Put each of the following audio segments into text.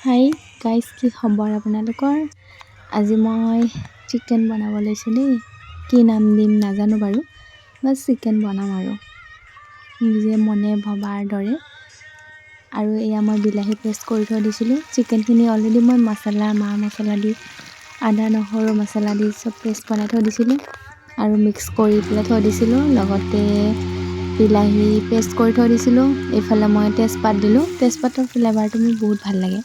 Hi guys, কি খবৰ আপোনালোকৰ? আজি মই চিকেন বনাব লৈছোঁ দেই। কি নাম দিম নাজানো বাৰু, বাছ চিকেন বনাম আৰু নিজে মনে ভবাৰ দৰে। আৰু এয়া মই বিলাহী পেষ্ট কৰি থৈ দিছিলোঁ। চিকেনখিনি অলৰেডি মই মা মছলা দি আদা নহৰু মছলা দি চব পেষ্ট বনাই থৈ দিছিলোঁ আৰু মিক্স কৰি পেলাই থৈ দিছিলোঁ। লগতে বিলাহী পেষ্ট কৰি থৈ দিছিলোঁ। এইফালে মই তেজপাত দিলোঁ। তেজপাতৰ ফ্লেভাৰটো মোৰ বহুত ভাল লাগে।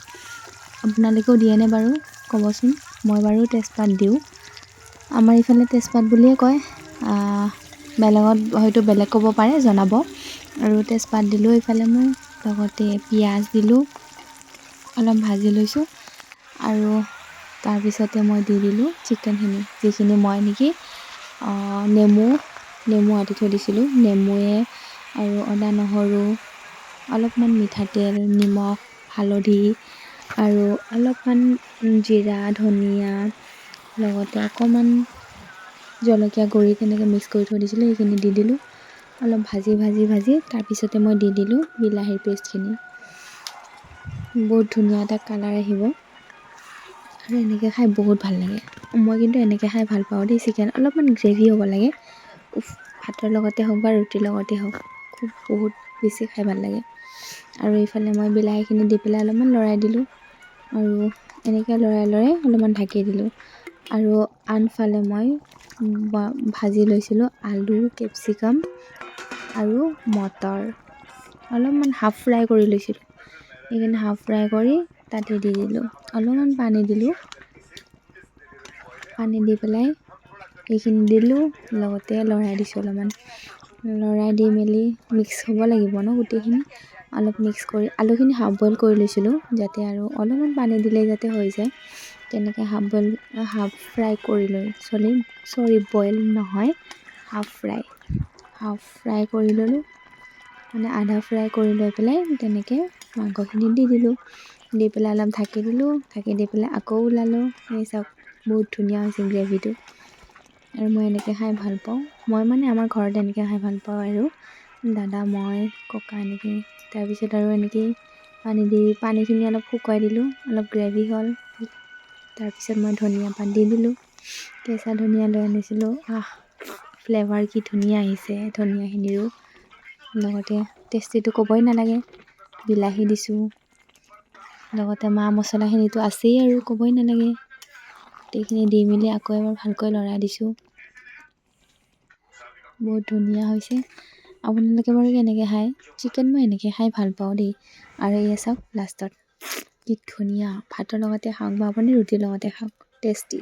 আপোনালোকেও দিয়েনে বাৰু ক'বচোন। মই বাৰু তেজপাত দিওঁ, আমাৰ ইফালে তেজপাত বুলিয়ে কয়, বেলেগত হয়তো বেলেগ ক'ব পাৰে, জনাব। আৰু তেজপাত দিলোঁ এইফালে মই, লগতে পিঁয়াজ দিলোঁ, অলপ ভাজি লৈছোঁ। আৰু তাৰপিছতে মই দি দিলোঁ চিকেনখিনি, যিখিনি মই নেমু আদি থৈ দিছিলোঁ। নেমুৱে আৰু আদা নহৰু, অলপমান মিঠাতেল, নিমখ, হালধি আৰু অলপমান জিৰা ধনিয়া, লগতে অকণমান জলকীয়া গুড়ি তেনেকৈ মিক্স কৰি থৈ দিছিলোঁ। সেইখিনি দি দিলোঁ, অলপ ভাজি তাৰপিছতে মই দি দিলোঁ বিলাহীৰ পেষ্টখিনি। বহুত ধুনীয়া এটা কালাৰ আহিব আৰু এনেকৈ খাই বহুত ভাল লাগে। মই কিন্তু এনেকৈ খাই ভাল পাওঁ দেই। চিকেন অলপমান গ্ৰেভি হ'ব লাগে। ভাতৰ লগতে হওক বা ৰুটিৰ লগতে হওক, বহুত বেছি খাই ভাল লাগে। আৰু এইফালে মই বিলাহীখিনি দি পেলাই অলপমান লৰাই দিলোঁ আৰু এনেকৈ লৰাই অলপমান ঢাকি দিলোঁ। আৰু আনফালে মই ভাজি লৈছিলোঁ আলু, কেপচিকাম আৰু মটৰ, অলপমান হাফ ফ্ৰাই কৰি লৈছিলোঁ। এইখিনি হাফ ফ্ৰাই কৰি তাতে দি দিলোঁ, অলপমান পানী দিলোঁ। পানী দি পেলাই এইখিনি দিলোঁ, লগতে লৰাই দিছোঁ। অলপমান লৰাই দি মেলি মিক্স হ'ব লাগিব ন গোটেইখিনি। অলপ মিক্স কৰি আলুখিনি হাফ বইল কৰি লৈছিলোঁ, যাতে আৰু অলপমান পানী দিলেই যাতে হৈ যায়। তেনেকৈ হাফ ফ্ৰাই কৰি লৈ বইল নহয়, হাফ ফ্ৰাই কৰি ল'লোঁ, মানে আধা ফ্ৰাই কৰি লৈ পেলাই তেনেকৈ মাংসখিনি দি দিলোঁ। দি পেলাই অলপ ঢাকি দিলোঁ, ঢাকি দি পেলাই আকৌ ওলালোঁ। সেই চাওক, বহুত ধুনীয়া হৈছে গ্ৰেভিটো। আৰু মই এনেকৈ খাই ভাল পাওঁ। মই মানে আমাৰ ঘৰত এনেকৈ খাই ভাল পাওঁ আৰু দাদা, মই, ককা এনেকৈ। তাৰপিছত আৰু এনেকৈ পানীখিনি অলপ শুকুৱাই দিলোঁ, অলপ গ্ৰেভি হ'ল। তাৰপিছত মই ধনিয়া পাত দি দিলোঁ, কেঁচা ধনিয়া লৈ আনিছিলোঁ। ফ্লেভাৰ কি ধুনীয়া আহিছে ধনিয়াখিনিৰো। লগতে টেষ্টিটো ক'বই নালাগে। বিলাহী দিছোঁ, লগতে মা মছলাখিনিতো আছেই আৰু ক'বই নালাগে। গোটেইখিনি দি মেলি আকৌ এবাৰ ভালকৈ লৰাই দিছোঁ। বহুত ধুনীয়া হৈছে। আপোনালোকে বাৰু কেনেকৈ খায়? চিকেন মই এনেকৈ খাই ভাল পাওঁ দেই। আৰু এয়া চাওক, লাষ্টত কি ধুনীয়া। ভাতৰ লগতে খাওক বা আপুনি ৰুটিৰ লগতে খাওক, টেষ্টি।